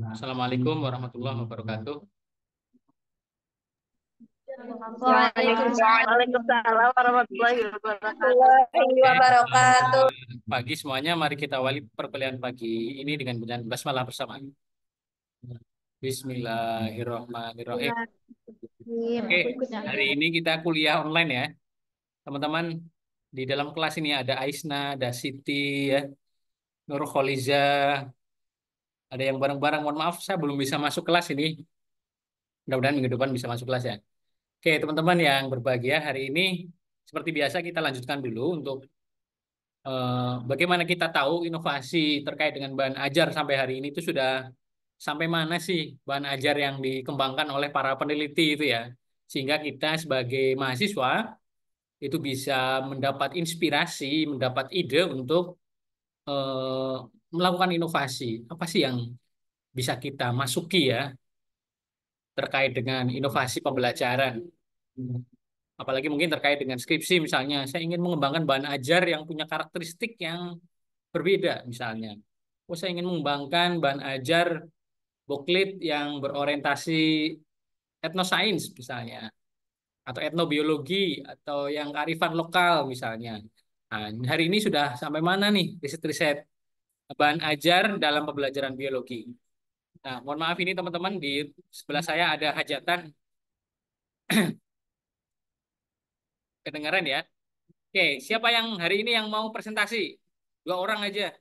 Assalamualaikum warahmatullahi wabarakatuh. Waalaikumsalam Waalaikumsalam warahmatullahi wabarakatuh. warahmatullahi Oke, wabarakatuh. pagi semuanya, mari kita awali perkuliahan pagi ini dengan bacaan basmalah bersama. Bismillahirrahmanirrahim. Oke, hari ini kita kuliah online ya, teman-teman. Di dalam kelas ini ada Aisna, ada Siti, ya, Nurholiza, ada yang bareng-bareng. Mohon maaf, saya belum bisa masuk kelas ini. Mudah-mudahan minggu depan bisa masuk kelas ya. Oke, teman-teman yang berbahagia, hari ini seperti biasa kita lanjutkan dulu untuk bagaimana kita tahu inovasi terkait dengan bahan ajar sampai hari ini itu sudah sampai mana sih bahan ajar yang dikembangkan oleh para peneliti itu ya. Sehingga kita sebagai mahasiswa itu bisa mendapat inspirasi, mendapat ide untuk eh, melakukan inovasi. Apa sih yang bisa kita masuki ya terkait dengan inovasi pembelajaran. Apalagi mungkin terkait dengan skripsi misalnya, saya ingin mengembangkan bahan ajar yang punya karakteristik yang berbeda misalnya. Oh, saya ingin mengembangkan bahan ajar boklit yang berorientasi etnosains misalnya, atau etnobiologi, atau yang kearifan lokal misalnya. Nah, hari ini sudah sampai mana nih riset-riset bahan ajar dalam pembelajaran biologi? Nah, mohon maaf ini teman-teman, di sebelah saya ada hajatan, kedengaran ya? Oke, siapa yang hari ini yang mau presentasi? Dua orang aja,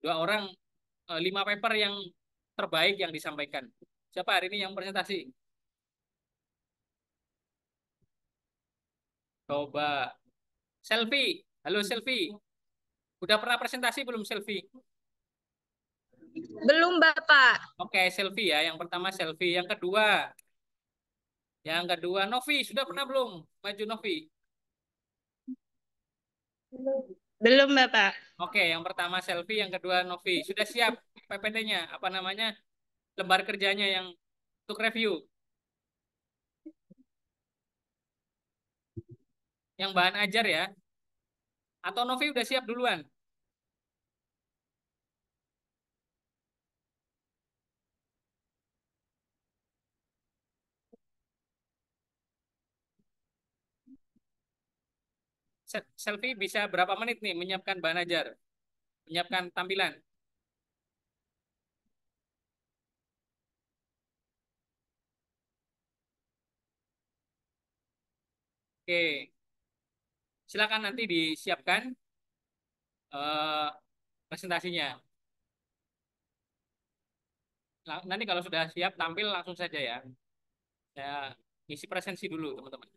dua orang, lima paper yang terbaik yang disampaikan. Siapa hari ini yang presentasi? Coba selfie. Halo selfie. Udah pernah presentasi belum selfie? Belum, Bapak. Oke, selfie ya. Yang pertama selfie. Yang kedua Novi. Sudah pernah belum? Maju Novi. Belum, Bapak. Oke, yang pertama selfie, yang kedua Novi. Sudah siap PPT-nya? Apa namanya? Lembar kerjanya yang untuk review. Yang bahan ajar ya. Atau Novi udah siap duluan? Selfie bisa berapa menit nih menyiapkan bahan ajar? Menyiapkan tampilan. Oke, silakan nanti disiapkan eh, presentasinya. Nanti kalau sudah siap tampil langsung saja ya. Saya isi presensi dulu teman-teman.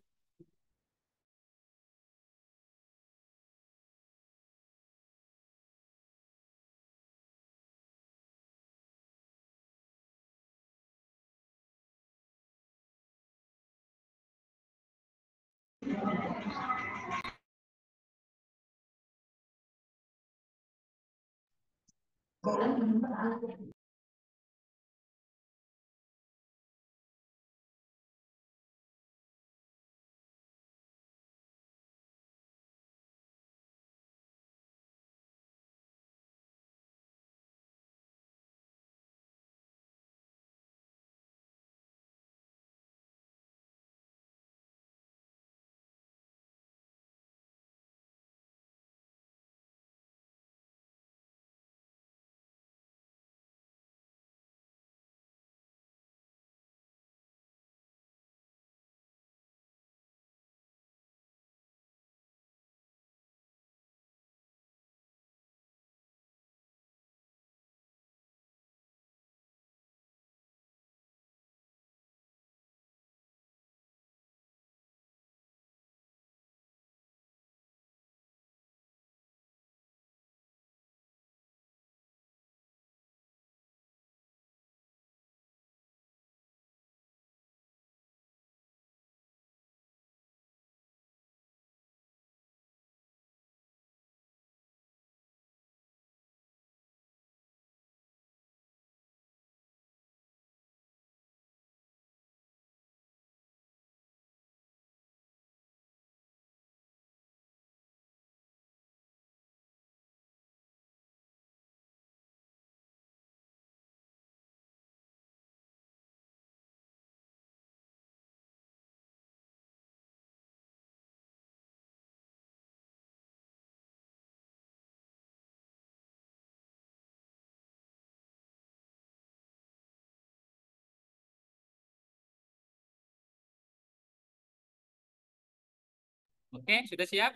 Oke, sudah siap?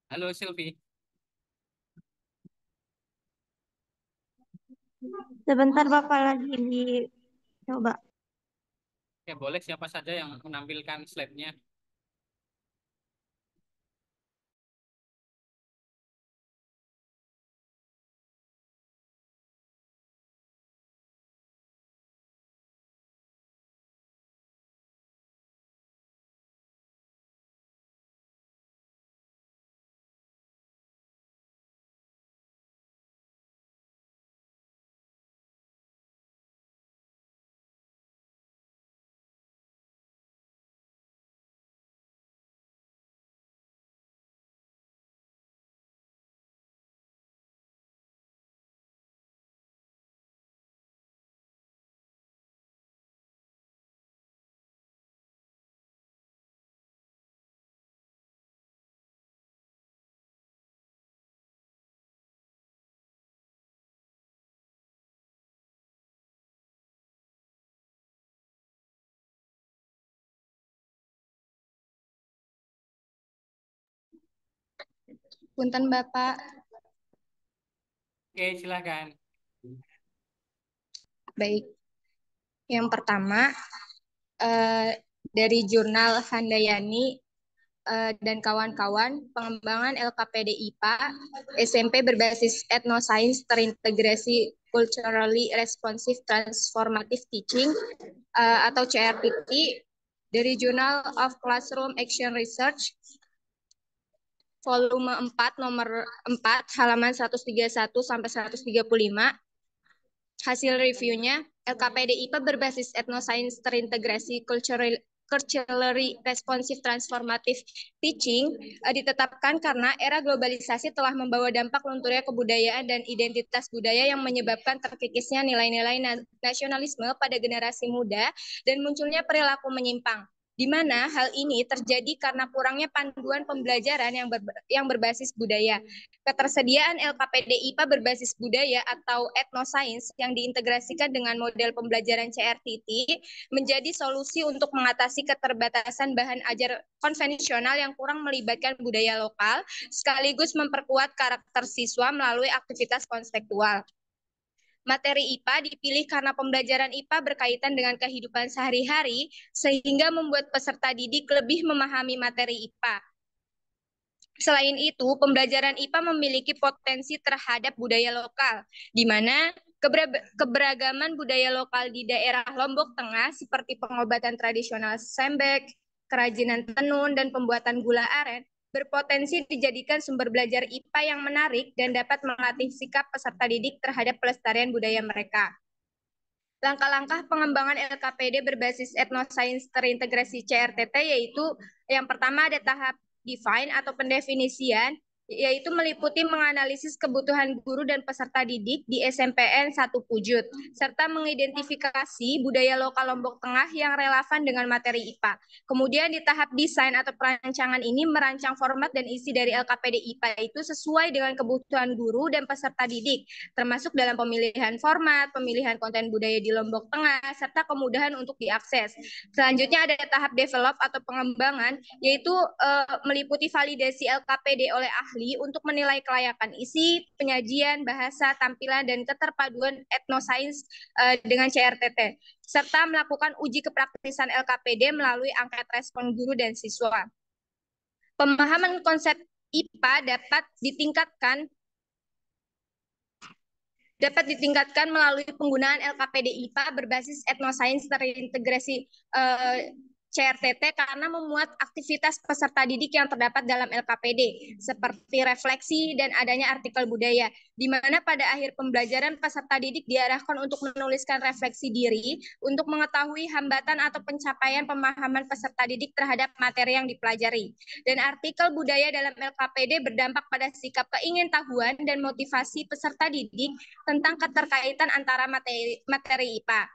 Halo Silvi. Sebentar Bapak lagi dicoba. Oke, boleh siapa saja yang menampilkan slide-nya. Punten Bapak. Oke, silakan. Baik. Yang pertama dari jurnal Handayani dan kawan-kawan, pengembangan LKPD IPA SMP berbasis etnosains terintegrasi culturally responsive transformative teaching atau CRTT dari Journal of Classroom Action Research volume 4 nomor 4 halaman 131 sampai 135. Hasil reviewnya, LKPD IPA berbasis etnosains terintegrasi culturally responsive transformative teaching ditetapkan karena era globalisasi telah membawa dampak lunturnya kebudayaan dan identitas budaya yang menyebabkan terkikisnya nilai-nilai nasionalisme pada generasi muda dan munculnya perilaku menyimpang, di mana hal ini terjadi karena kurangnya panduan pembelajaran yang berbasis budaya. Ketersediaan LKPD IPA berbasis budaya atau etnosains yang diintegrasikan dengan model pembelajaran CRTT menjadi solusi untuk mengatasi keterbatasan bahan ajar konvensional yang kurang melibatkan budaya lokal, sekaligus memperkuat karakter siswa melalui aktivitas konstekstual. Materi IPA dipilih karena pembelajaran IPA berkaitan dengan kehidupan sehari-hari, sehingga membuat peserta didik lebih memahami materi IPA. Selain itu, pembelajaran IPA memiliki potensi terhadap budaya lokal, di mana keberagaman budaya lokal di daerah Lombok Tengah seperti pengobatan tradisional sembek, kerajinan tenun, dan pembuatan gula aren berpotensi dijadikan sumber belajar IPA yang menarik dan dapat melatih sikap peserta didik terhadap pelestarian budaya mereka. Langkah-langkah pengembangan LKPD berbasis etnosains terintegrasi CRTT yaitu yang pertama ada tahap define atau pendefinisian, yaitu meliputi menganalisis kebutuhan guru dan peserta didik di SMPN 1 Pujut, serta mengidentifikasi budaya lokal Lombok Tengah yang relevan dengan materi IPA. Kemudian di tahap desain atau perancangan ini merancang format dan isi dari LKPD IPA itu sesuai dengan kebutuhan guru dan peserta didik, termasuk dalam pemilihan format, pemilihan konten budaya di Lombok Tengah, serta kemudahan untuk diakses. Selanjutnya ada tahap develop atau pengembangan, yaitu meliputi validasi LKPD oleh ahli untuk menilai kelayakan isi, penyajian, bahasa, tampilan, dan keterpaduan etnosains dengan CRTT, serta melakukan uji kepraktisan LKPD melalui angket respon guru dan siswa. Pemahaman konsep IPA dapat ditingkatkan melalui penggunaan LKPD IPA berbasis etnosains terintegrasi CRTT karena memuat aktivitas peserta didik yang terdapat dalam LKPD, seperti refleksi dan adanya artikel budaya, di mana pada akhir pembelajaran peserta didik diarahkan untuk menuliskan refleksi diri untuk mengetahui hambatan atau pencapaian pemahaman peserta didik terhadap materi yang dipelajari. Dan artikel budaya dalam LKPD berdampak pada sikap keingintahuan dan motivasi peserta didik tentang keterkaitan antara materi IPA.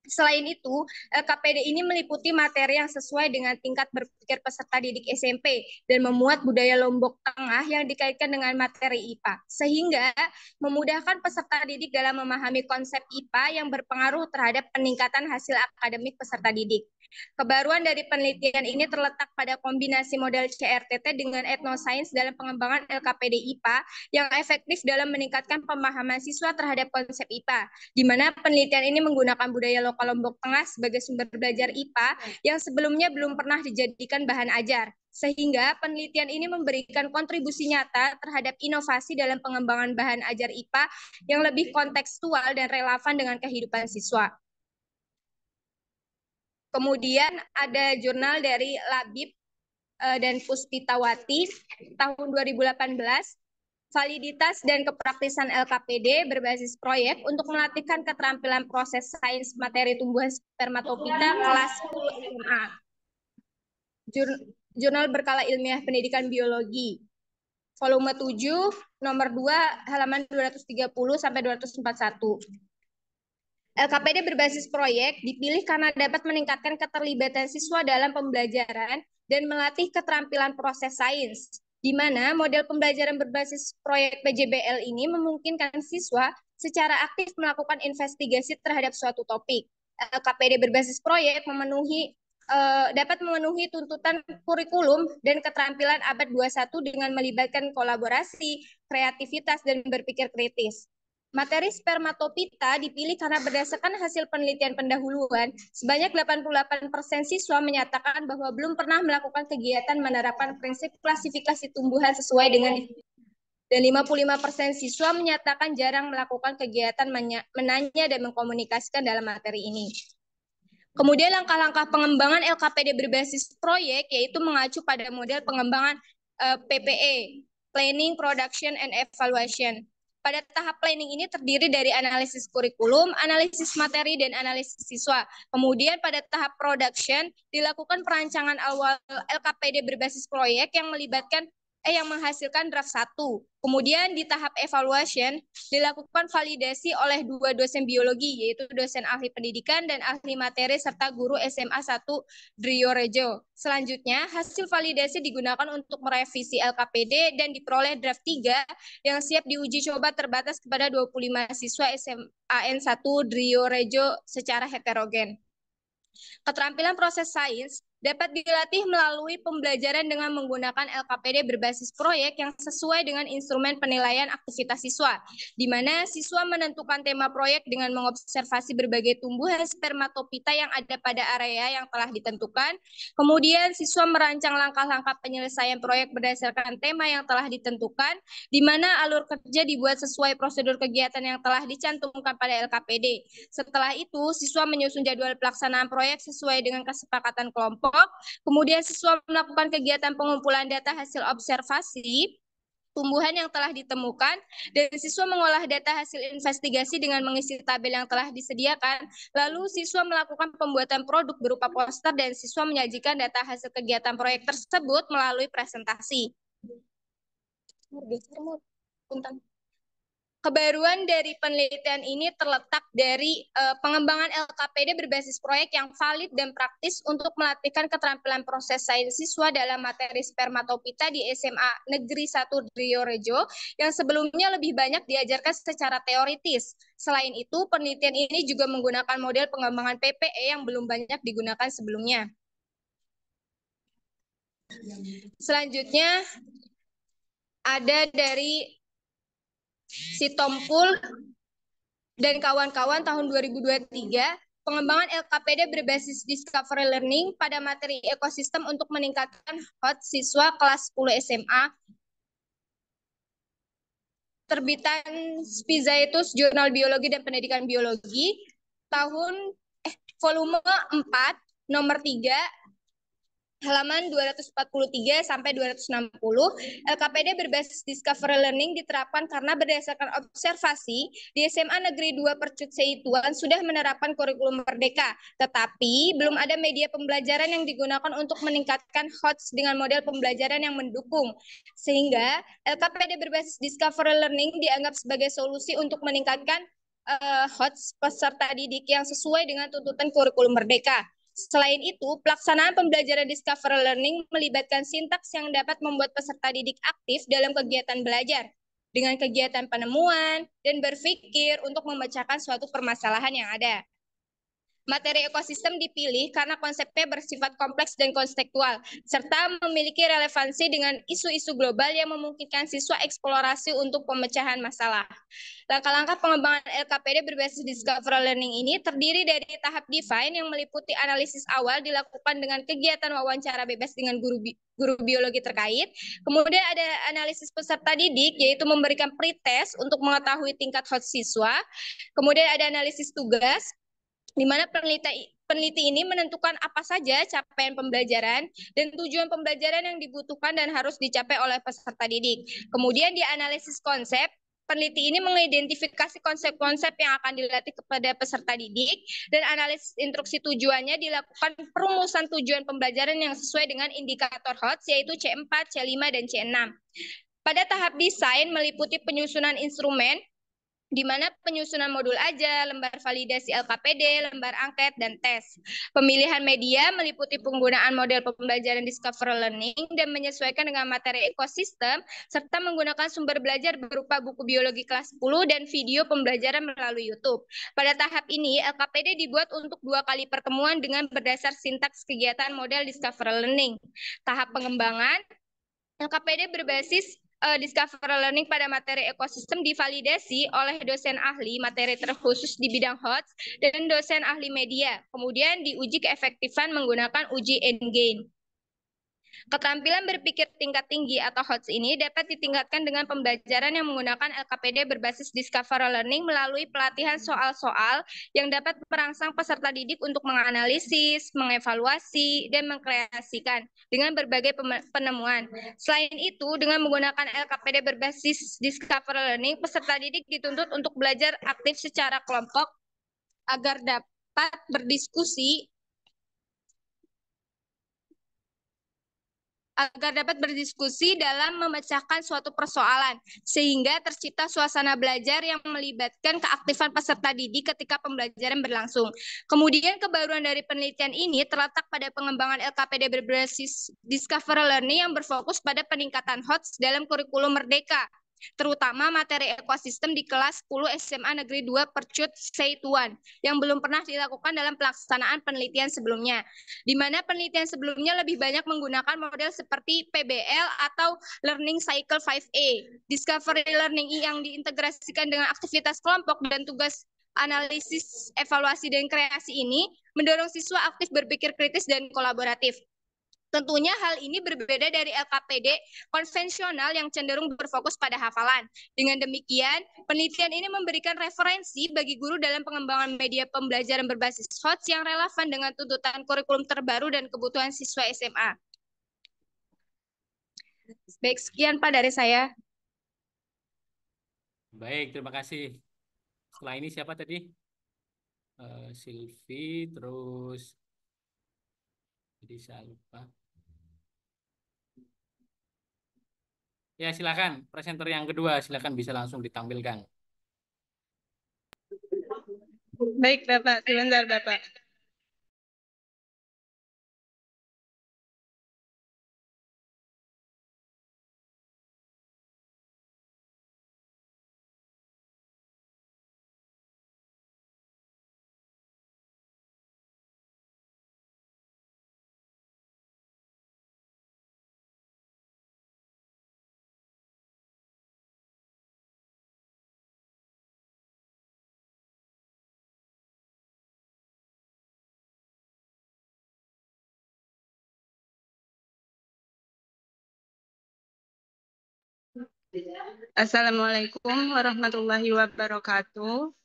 Selain itu, LKPD ini meliputi materi yang sesuai dengan tingkat berpikir peserta didik SMP dan memuat budaya Lombok Tengah yang dikaitkan dengan materi IPA, sehingga memudahkan peserta didik dalam memahami konsep IPA yang berpengaruh terhadap peningkatan hasil akademik peserta didik. Kebaruan dari penelitian ini terletak pada kombinasi model CRTT dengan etnosains dalam pengembangan LKPD IPA yang efektif dalam meningkatkan pemahaman siswa terhadap konsep IPA, di mana penelitian ini menggunakan budaya lokal Lombok Tengah sebagai sumber belajar IPA yang sebelumnya belum pernah dijadikan bahan ajar. Sehingga penelitian ini memberikan kontribusi nyata terhadap inovasi dalam pengembangan bahan ajar IPA yang lebih kontekstual dan relevan dengan kehidupan siswa. Kemudian ada jurnal dari Labib dan Puspitawati tahun 2018, validitas dan kepraktisan LKPD berbasis proyek untuk melatihkan keterampilan proses sains materi tumbuhan spermatopita kelas 10 SMA. Jurnal Berkala Ilmiah Pendidikan Biologi, volume 7, nomor 2, halaman 230 sampai 241. LKPD berbasis proyek dipilih karena dapat meningkatkan keterlibatan siswa dalam pembelajaran dan melatih keterampilan proses sains, di mana model pembelajaran berbasis proyek PJBL ini memungkinkan siswa secara aktif melakukan investigasi terhadap suatu topik. LKPD berbasis proyek dapat memenuhi tuntutan kurikulum dan keterampilan abad 21 dengan melibatkan kolaborasi, kreativitas, dan berpikir kritis. Materi spermatopita dipilih karena berdasarkan hasil penelitian pendahuluan, sebanyak 88% siswa menyatakan bahwa belum pernah melakukan kegiatan menerapkan prinsip klasifikasi tumbuhan sesuai dengan dan 55% siswa menyatakan jarang melakukan kegiatan menanya dan mengkomunikasikan dalam materi ini. Kemudian langkah-langkah pengembangan LKPD berbasis proyek yaitu mengacu pada model pengembangan PPE, Planning, Production, and Evaluation. Pada tahap planning ini terdiri dari analisis kurikulum, analisis materi, dan analisis siswa. Kemudian pada tahap production dilakukan perancangan awal LKPD berbasis proyek yang menghasilkan draft 1. Kemudian di tahap evaluation dilakukan validasi oleh 2 dosen biologi, yaitu dosen ahli pendidikan dan ahli materi serta guru SMA 1 Driorejo. Selanjutnya, hasil validasi digunakan untuk merevisi LKPD dan diperoleh draft 3 yang siap diuji coba terbatas kepada 25 siswa SMAN 1 Driorejo secara heterogen. Keterampilan proses sains dapat dilatih melalui pembelajaran dengan menggunakan LKPD berbasis proyek yang sesuai dengan instrumen penilaian aktivitas siswa, di mana siswa menentukan tema proyek dengan mengobservasi berbagai tumbuhan spermatopita yang ada pada area yang telah ditentukan. Kemudian siswa merancang langkah-langkah penyelesaian proyek berdasarkan tema yang telah ditentukan, di mana alur kerja dibuat sesuai prosedur kegiatan yang telah dicantumkan pada LKPD. Setelah itu, siswa menyusun jadwal pelaksanaan proyek sesuai dengan kesepakatan kelompok. Kemudian siswa melakukan kegiatan pengumpulan data hasil observasi tumbuhan yang telah ditemukan, dan siswa mengolah data hasil investigasi dengan mengisi tabel yang telah disediakan. Lalu siswa melakukan pembuatan produk berupa poster dan siswa menyajikan data hasil kegiatan proyek tersebut melalui presentasi. Kebaruan dari penelitian ini terletak dari pengembangan LKPD berbasis proyek yang valid dan praktis untuk melatihkan keterampilan proses sains siswa dalam materi spermatopita di SMA Negeri 1 Driorejo yang sebelumnya lebih banyak diajarkan secara teoritis. Selain itu, penelitian ini juga menggunakan model pengembangan PPE yang belum banyak digunakan sebelumnya. Selanjutnya, ada dari Sitompul dan kawan-kawan tahun 2023, pengembangan LKPD berbasis Discovery Learning pada materi ekosistem untuk meningkatkan HOT siswa kelas 10 SMA. Terbitan Spizaitus Jurnal Biologi dan Pendidikan Biologi, volume 4, nomor 3, halaman 243 sampai 260, LKPD berbasis Discovery Learning diterapkan karena berdasarkan observasi di SMA Negeri 2 Percut Seituan sudah menerapkan kurikulum merdeka, tetapi belum ada media pembelajaran yang digunakan untuk meningkatkan HOTS dengan model pembelajaran yang mendukung. Sehingga LKPD berbasis Discovery Learning dianggap sebagai solusi untuk meningkatkan HOTS peserta didik yang sesuai dengan tuntutan kurikulum Merdeka. Selain itu, pelaksanaan pembelajaran Discovery Learning melibatkan sintaks yang dapat membuat peserta didik aktif dalam kegiatan belajar, dengan kegiatan penemuan dan berpikir untuk memecahkan suatu permasalahan yang ada. Materi ekosistem dipilih karena konsepnya bersifat kompleks dan konseptual, serta memiliki relevansi dengan isu-isu global yang memungkinkan siswa eksplorasi untuk pemecahan masalah. Langkah-langkah pengembangan LKPD berbasis Discovery Learning ini terdiri dari tahap define yang meliputi analisis awal dilakukan dengan kegiatan wawancara bebas dengan guru biologi terkait. Kemudian ada analisis peserta didik, yaitu memberikan pretest untuk mengetahui tingkat hot siswa. Kemudian ada analisis tugas, di mana peneliti ini menentukan apa saja capaian pembelajaran dan tujuan pembelajaran yang dibutuhkan dan harus dicapai oleh peserta didik. Kemudian di analisis konsep, peneliti ini mengidentifikasi konsep-konsep yang akan dilatih kepada peserta didik, dan analisis instruksi tujuannya dilakukan perumusan tujuan pembelajaran yang sesuai dengan indikator HOTS, yaitu C4, C5, dan C6. Pada tahap desain meliputi penyusunan instrumen, di mana penyusunan modul aja, lembar validasi LKPD, lembar angket, dan tes. Pemilihan media meliputi penggunaan model pembelajaran Discovery Learning dan menyesuaikan dengan materi ekosistem, serta menggunakan sumber belajar berupa buku biologi kelas 10 dan video pembelajaran melalui YouTube. Pada tahap ini, LKPD dibuat untuk 2 kali pertemuan dengan berdasar sintaks kegiatan model Discovery Learning. Tahap pengembangan, LKPD berbasis Discovery Learning pada materi ekosistem divalidasi oleh dosen ahli materi terkhusus di bidang HOTS dan dosen ahli media. Kemudian diuji keefektifan menggunakan uji N-gain. Keterampilan berpikir tingkat tinggi atau HOTS ini dapat ditingkatkan dengan pembelajaran yang menggunakan LKPD berbasis Discovery Learning melalui pelatihan soal-soal yang dapat merangsang peserta didik untuk menganalisis, mengevaluasi, dan mengkreasikan dengan berbagai penemuan. Selain itu, dengan menggunakan LKPD berbasis Discovery Learning, peserta didik dituntut untuk belajar aktif secara kelompok agar dapat berdiskusi dalam memecahkan suatu persoalan, sehingga tercipta suasana belajar yang melibatkan keaktifan peserta didik ketika pembelajaran berlangsung. Kemudian kebaruan dari penelitian ini terletak pada pengembangan LKPD berbasis Discovery Learning yang berfokus pada peningkatan HOTS dalam kurikulum Merdeka, terutama materi ekosistem di kelas 10 SMA Negeri 2 Percut Seituan yang belum pernah dilakukan dalam pelaksanaan penelitian sebelumnya, di mana penelitian sebelumnya lebih banyak menggunakan model seperti PBL atau Learning Cycle 5A. Discovery Learning yang diintegrasikan dengan aktivitas kelompok dan tugas analisis, evaluasi, dan kreasi ini mendorong siswa aktif berpikir kritis dan kolaboratif. Tentunya hal ini berbeda dari LKPD konvensional yang cenderung berfokus pada hafalan. Dengan demikian, penelitian ini memberikan referensi bagi guru dalam pengembangan media pembelajaran berbasis HOTS yang relevan dengan tuntutan kurikulum terbaru dan kebutuhan siswa SMA. Baik, sekian Pak dari saya. Baik, terima kasih. Setelah ini siapa tadi? Silvi, terus jadi saya lupa. Ya, silakan. Presenter yang kedua, silakan bisa langsung ditampilkan. Baik, Bapak. Sebentar, Bapak. Assalamualaikum warahmatullahi wabarakatuh.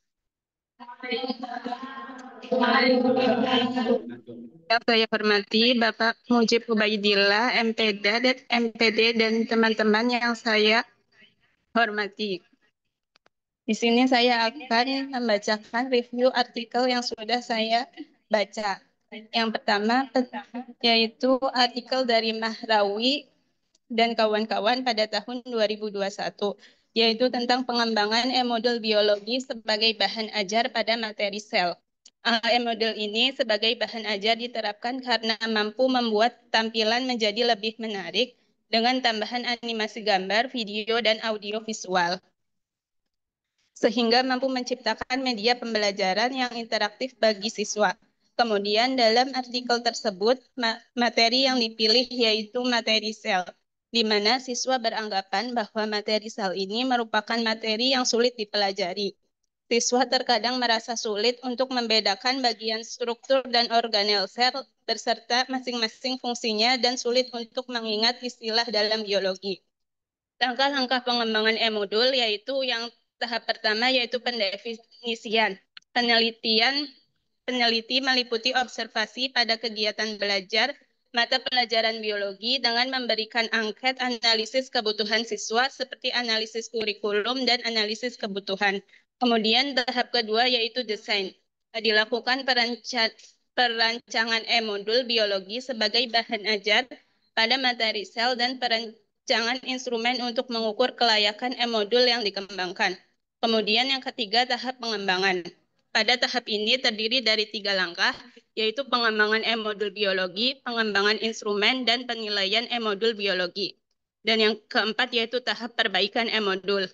Yang saya hormati Bapak Mujib Ubaidillah, MPD dan teman-teman yang saya hormati. Di sini saya akan membacakan review artikel yang sudah saya baca. Yang pertama yaitu artikel dari Mahrawi dan kawan-kawan pada tahun 2021, yaitu tentang pengembangan e-modul biologi sebagai bahan ajar pada materi sel. E-modul ini sebagai bahan ajar diterapkan karena mampu membuat tampilan menjadi lebih menarik dengan tambahan animasi gambar, video, dan audio visual, sehingga mampu menciptakan media pembelajaran yang interaktif bagi siswa. Kemudian dalam artikel tersebut, materi yang dipilih yaitu materi sel, di mana siswa beranggapan bahwa materi sel ini merupakan materi yang sulit dipelajari. Siswa terkadang merasa sulit untuk membedakan bagian struktur dan organel sel beserta masing-masing fungsinya dan sulit untuk mengingat istilah dalam biologi. Langkah-langkah pengembangan e-modul yaitu yang tahap pertama yaitu pendefinisian. Peneliti meliputi observasi pada kegiatan belajar mata pelajaran biologi dengan memberikan angket analisis kebutuhan siswa seperti analisis kurikulum dan analisis kebutuhan. Kemudian tahap kedua yaitu desain. Dilakukan perancangan e-modul biologi sebagai bahan ajar pada materi sel dan perancangan instrumen untuk mengukur kelayakan e-modul yang dikembangkan. Kemudian yang ketiga tahap pengembangan. Pada tahap ini terdiri dari 3 langkah, yaitu pengembangan e-modul biologi, pengembangan instrumen, dan penilaian e-modul biologi. Dan yang keempat yaitu tahap perbaikan e-modul.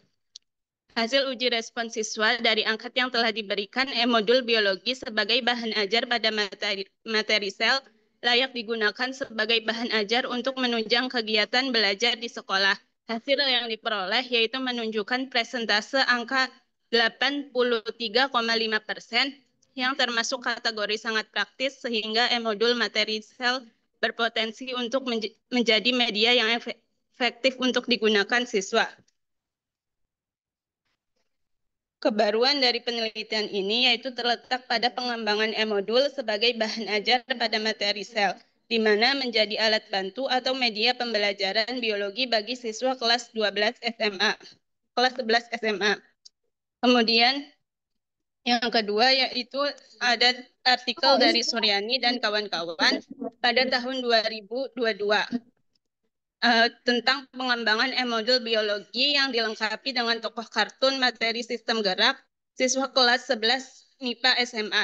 Hasil uji respon siswa dari angkat yang telah diberikan e-modul biologi sebagai bahan ajar pada materi sel layak digunakan sebagai bahan ajar untuk menunjang kegiatan belajar di sekolah. Hasil yang diperoleh yaitu menunjukkan presentase angka 83,5% yang termasuk kategori sangat praktis sehingga e-modul materi sel berpotensi untuk menjadi media yang efektif untuk digunakan siswa. Kebaruan dari penelitian ini yaitu terletak pada pengembangan e-modul sebagai bahan ajar pada materi sel, di mana menjadi alat bantu atau media pembelajaran biologi bagi siswa kelas 11 SMA. Kemudian yang kedua yaitu ada artikel dari Suryani dan kawan-kawan pada tahun 2022. Tentang pengembangan e-modul biologi yang dilengkapi dengan tokoh kartun materi sistem gerak siswa kelas 11 MIPA SMA.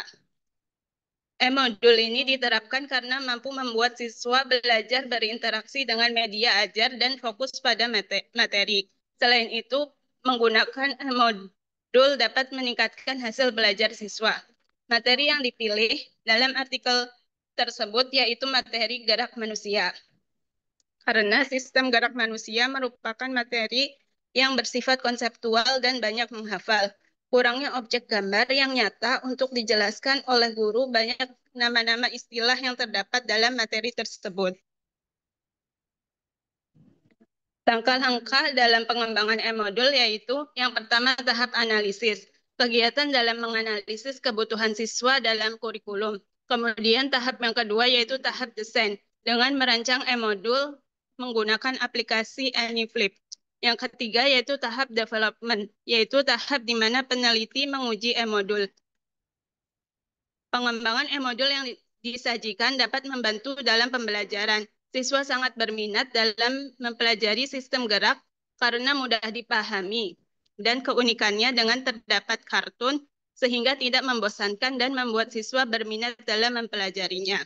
E-modul ini diterapkan karena mampu membuat siswa belajar berinteraksi dengan media ajar dan fokus pada materi. Selain itu, menggunakan e-modul dapat meningkatkan hasil belajar siswa. Materi yang dipilih dalam artikel tersebut yaitu materi gerak manusia. Karena sistem gerak manusia merupakan materi yang bersifat konseptual dan banyak menghafal. Kurangnya objek gambar yang nyata untuk dijelaskan oleh guru banyak nama-nama istilah yang terdapat dalam materi tersebut. Langkah-langkah dalam pengembangan e-modul yaitu yang pertama tahap analisis. Kegiatan dalam menganalisis kebutuhan siswa dalam kurikulum. Kemudian tahap yang kedua yaitu tahap desain dengan merancang e-modul menggunakan aplikasi AnyFlip. Yang ketiga yaitu tahap development, yaitu tahap di mana peneliti menguji e-modul. Pengembangan e-modul yang disajikan dapat membantu dalam pembelajaran. Siswa sangat berminat dalam mempelajari sistem gerak karena mudah dipahami dan keunikannya dengan terdapat kartun sehingga tidak membosankan dan membuat siswa berminat dalam mempelajarinya.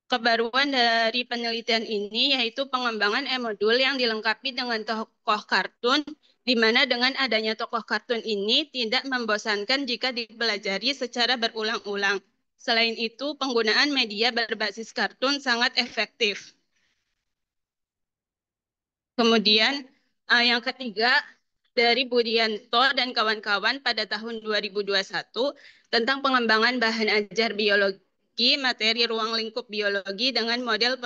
Kebaruan dari penelitian ini yaitu pengembangan e-modul yang dilengkapi dengan tokoh kartun, di mana dengan adanya tokoh kartun ini tidak membosankan jika dipelajari secara berulang-ulang. Selain itu, penggunaan media berbasis kartun sangat efektif. Kemudian, yang ketiga, dari Budianto dan kawan-kawan pada tahun 2021 tentang pengembangan bahan ajar biologi materi ruang lingkup biologi dengan model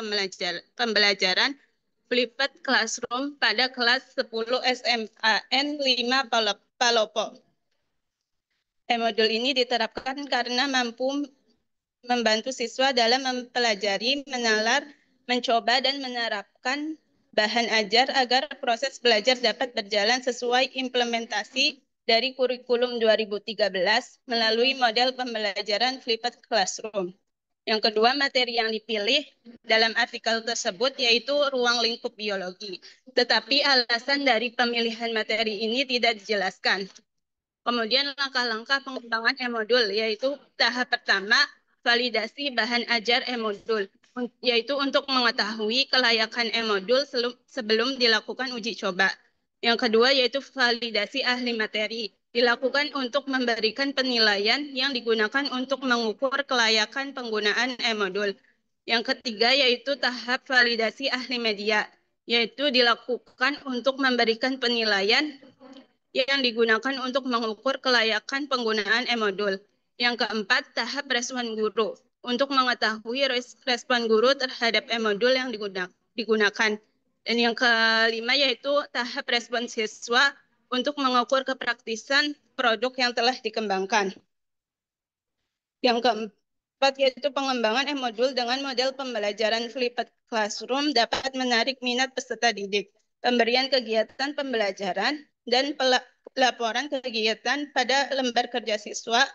pembelajaran flipped classroom pada kelas 10 SMAN 5 Palopo. E-modul ini diterapkan karena mampu membantu siswa dalam mempelajari, menalar, mencoba, dan menerapkan bahan ajar agar proses belajar dapat berjalan sesuai implementasi dari kurikulum 2013 melalui model pembelajaran flipped classroom. Yang kedua, materi yang dipilih dalam artikel tersebut yaitu ruang lingkup biologi. Tetapi alasan dari pemilihan materi ini tidak dijelaskan. Kemudian langkah-langkah pengembangan e-modul, yaitu tahap pertama, validasi bahan ajar e-modul, yaitu untuk mengetahui kelayakan e-modul sebelum dilakukan uji coba. Yang kedua yaitu validasi ahli materi, dilakukan untuk memberikan penilaian yang digunakan untuk mengukur kelayakan penggunaan e-modul. Yang ketiga yaitu tahap validasi ahli media, yaitu dilakukan untuk memberikan penilaian yang digunakan untuk mengukur kelayakan penggunaan e-modul. Yang keempat, tahap respon guru, untuk mengetahui respon guru terhadap e-modul yang digunakan. Dan yang kelima yaitu tahap respon siswa untuk mengukur kepraktisan produk yang telah dikembangkan. Yang keempat yaitu pengembangan e-modul dengan model pembelajaran flipped classroom dapat menarik minat peserta didik. Pemberian kegiatan pembelajaran dan laporan kegiatan pada lembar kerja siswa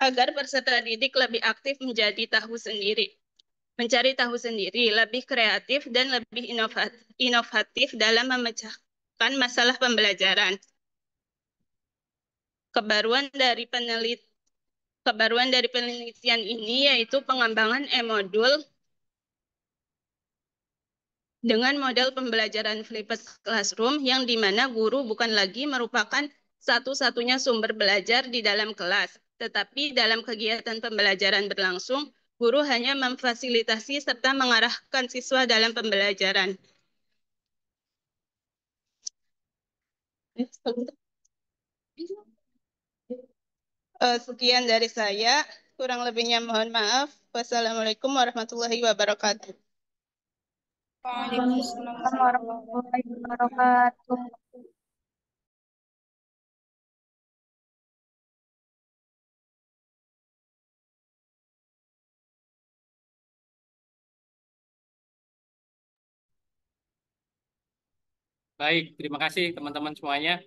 agar peserta didik lebih aktif mencari tahu sendiri, lebih kreatif dan lebih inovatif dalam memecahkan masalah pembelajaran. Kebaruan dari penelitian ini yaitu pengembangan e-modul dengan model pembelajaran flipped classroom yang di mana guru bukan lagi merupakan satu-satunya sumber belajar di dalam kelas, tetapi dalam kegiatan pembelajaran berlangsung, guru hanya memfasilitasi serta mengarahkan siswa dalam pembelajaran. Sekian dari saya, kurang lebihnya mohon maaf. Wassalamualaikum warahmatullahi wabarakatuh. Waalaikumsalam warahmatullahi wabarakatuh. Baik, terima kasih teman-teman semuanya.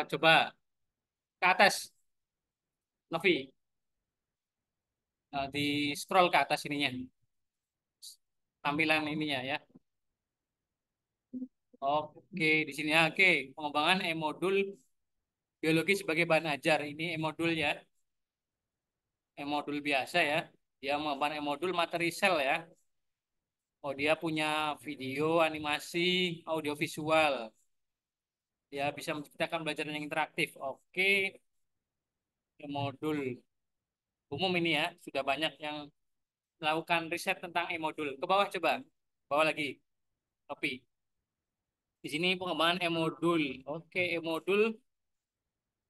Coba ke atas, Novi. Di scroll ke atas ininya. Tampilan ininya ya. Oke, di sini ya. Oke, pengembangan e-modul biologi sebagai bahan ajar. Ini e-modul ya. E-modul biasa ya. Dia mengembangkan e-modul materi sel ya. Oh, dia punya video, animasi, audio visual. Dia bisa menciptakan belajaran yang interaktif. Oke, e-modul umum ini ya. Sudah banyak yang melakukan riset tentang e-modul. Ke bawah coba. Bawah lagi. Kopi. Di sini pengembangan e-modul. Oke, e-modul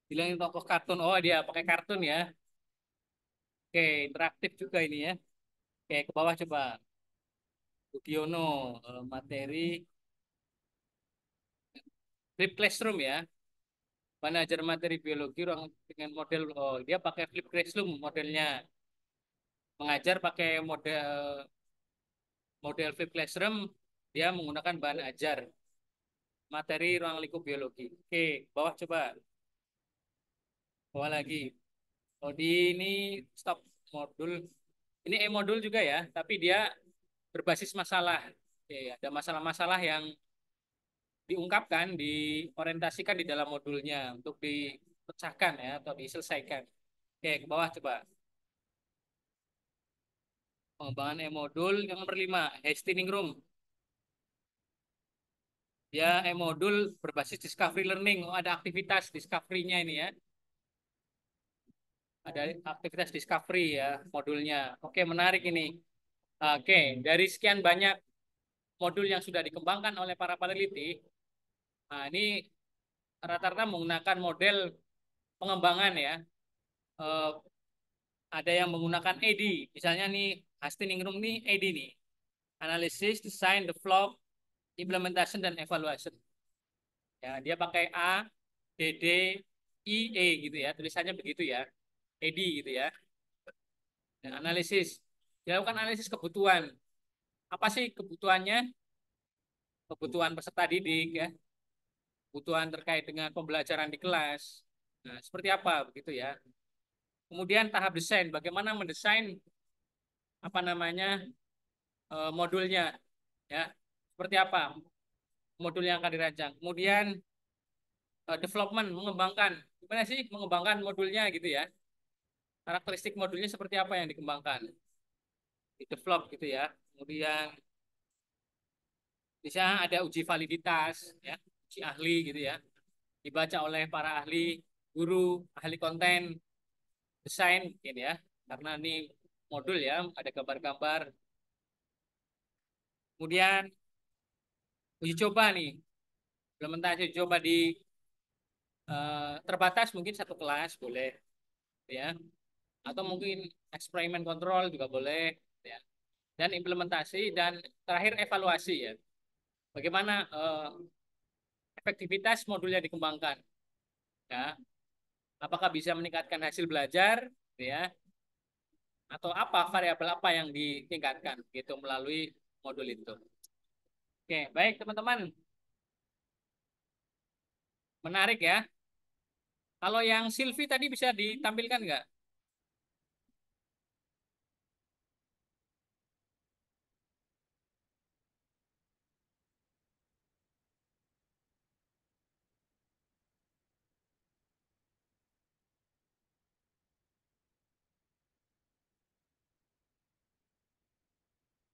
bilangin tokoh kartun. Oh, dia pakai kartun ya. Oke, interaktif juga ini ya. Oke, ke bawah coba. Udiono, materi flip classroom ya. Mana ajar materi biologi orang dengan model, oh dia pakai flip classroom modelnya. Mengajar pakai model flip classroom, dia menggunakan bahan ajar materi ruang lingkup biologi. Oke, bawah coba. Bawah lagi. Oh, di ini stop modul. Ini e-modul juga ya, tapi dia berbasis masalah. Oke, ada masalah-masalah yang diungkapkan, diorientasikan di dalam modulnya untuk dipecahkan ya atau diselesaikan. Oke, ke bawah coba. Pengembangan e-modul yang nomor 5, Hastings Room. Ya, e-modul berbasis discovery learning. Oh, ada aktivitas discovery-nya ini ya. Ada aktivitas discovery ya modulnya. Oke, menarik ini. Oke, dari sekian banyak modul yang sudah dikembangkan oleh para peneliti, nah ini rata-rata menggunakan model pengembangan ya. Eh, ada yang menggunakan AD. Misalnya nih, Hastings Room nih AD nih. Analysis, Design, Develop, Implementation, dan Evaluation. Ya, dia pakai A, DD, IE gitu ya. Tulisannya begitu ya. AD gitu ya. Dan analisis. Dilakukan analisis kebutuhan. Apa sih kebutuhannya? Kebutuhan peserta didik ya. Kebutuhan terkait dengan pembelajaran di kelas. Nah, seperti apa begitu ya. Kemudian tahap desain, bagaimana mendesain apa namanya modulnya, ya, seperti apa modul yang akan dirancang. Kemudian development, mengembangkan, gimana sih mengembangkan modulnya gitu ya. Karakteristik modulnya seperti apa yang dikembangkan, di develop gitu ya. Kemudian bisa ada uji validitas, ya, uji ahli gitu ya, dibaca oleh para ahli, guru, ahli konten, desain mungkin ya, karena ini modul ya, ada gambar-gambar. Kemudian uji coba nih, implementasi uji coba di terbatas mungkin satu kelas boleh ya, atau mungkin eksperimen kontrol juga boleh ya. Dan implementasi dan terakhir evaluasi ya. Bagaimana efektivitas modul yang dikembangkan ya. Apakah bisa meningkatkan hasil belajar ya, atau apa variabel apa yang ditingkatkan gitu melalui modul itu. Oke, baik teman-teman. Menarik ya. Kalau yang Silvi tadi bisa ditampilkan nggak?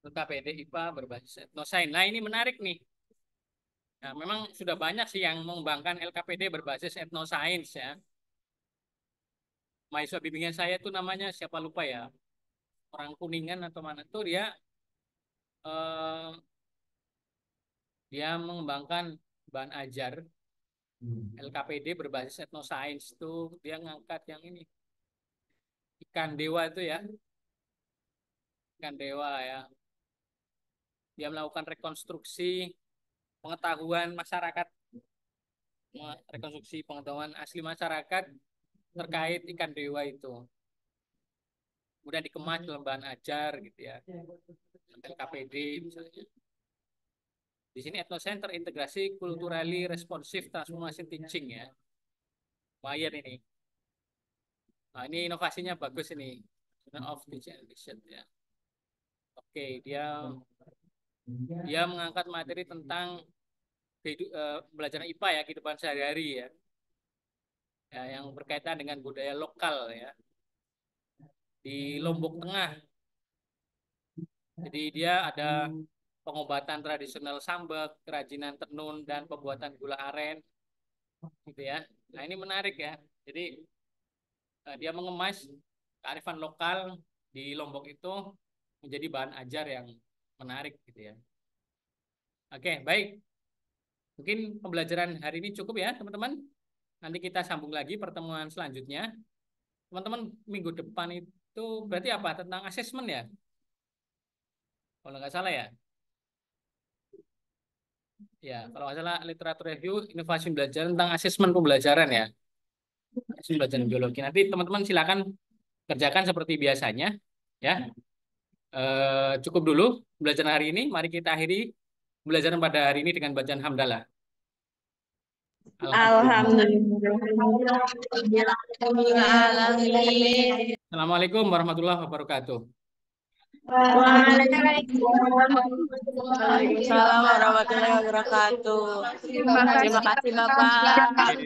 KPD IPA berbasis etnosains. Nah, ini menarik nih. Nah, memang sudah banyak sih yang mengembangkan LKPD berbasis etnosains ya. Mahasiswa bimbingan saya itu namanya siapa lupa ya. Orang Kuningan atau mana tuh eh, dia mengembangkan bahan ajar LKPD berbasis etnosains itu, dia ngangkat yang ini ikan dewa itu ya, ikan dewa ya. Dia melakukan rekonstruksi pengetahuan masyarakat, rekonstruksi pengetahuan asli masyarakat terkait ikan dewa itu. Kemudian dikemas dalam bahan ajar gitu ya, LKPD misalnya. Di sini etnosains terintegrasi culturally responsive transformation teaching ya. Lumayan ini. Nah, ini inovasinya bagus ini. Of teaching edition ya. Oke, dia mengangkat materi tentang pembelajaran IPA ya, kehidupan sehari-hari ya. Ya, yang berkaitan dengan budaya lokal ya. Di Lombok Tengah. Jadi dia ada pengobatan tradisional sambek, kerajinan tenun, dan pembuatan gula aren gitu ya. Nah, ini menarik ya. Jadi dia mengemas kearifan lokal di Lombok itu menjadi bahan ajar yang menarik gitu ya. Oke, baik. Mungkin pembelajaran hari ini cukup ya, teman-teman. Nanti kita sambung lagi pertemuan selanjutnya. Teman-teman, minggu depan itu berarti apa? Tentang asesmen ya? Kalau nggak salah ya. Ya, kalau nggak salah literatur review, inovasi belajar tentang asesmen pembelajaran ya. Asesmen pembelajaran biologi. Nanti teman-teman silakan kerjakan seperti biasanya. Ya, cukup dulu pembelajaran hari ini. Mari kita akhiri pembelajaran pada hari ini dengan bacaan hamdalah. Alhamdulillah. Assalamualaikum warahmatullahi wabarakatuh. Waalaikumsalam warahmatullahi wabarakatuh. Terima kasih Bapak.